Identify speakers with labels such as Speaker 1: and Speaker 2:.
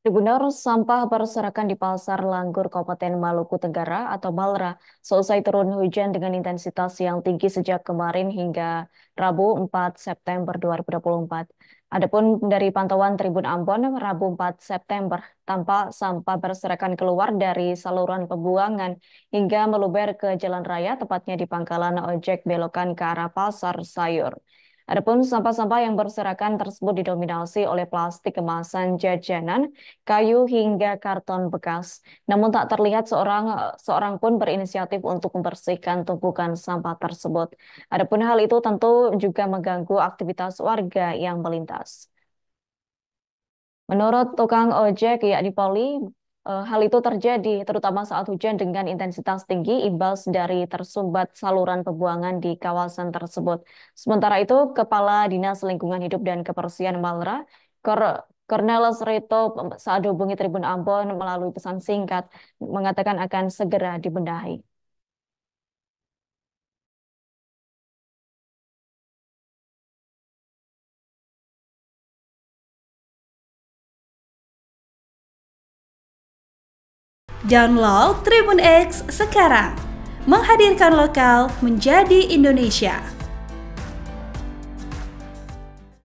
Speaker 1: Tribunal sampah berserakan di Pasar Langgur Kabupaten Maluku Tenggara atau Balra seusai turun hujan dengan intensitas yang tinggi sejak kemarin hingga Rabu 4 September 2024. Adapun dari pantauan Tribun Ambon Rabu 4 September, tampak sampah berserakan keluar dari saluran pembuangan hingga meluber ke jalan raya tepatnya di pangkalan ojek belokan ke arah Pasar Sayur. Adapun sampah-sampah yang berserakan tersebut didominasi oleh plastik kemasan jajanan, kayu hingga karton bekas. Namun tak terlihat seorang pun berinisiatif untuk membersihkan tumpukan sampah tersebut. Adapun hal itu tentu juga mengganggu aktivitas warga yang melintas. Menurut tukang ojek yakni Poli, hal itu terjadi terutama saat hujan dengan intensitas tinggi imbas dari tersumbat saluran pembuangan di kawasan tersebut. Sementara itu, Kepala Dinas Lingkungan Hidup dan Kebersihan Malra, Cornelis Rito saat dihubungi Tribun Ambon melalui pesan singkat mengatakan akan segera dibenahi.
Speaker 2: Download Tribun X sekarang, menghadirkan lokal menjadi Indonesia.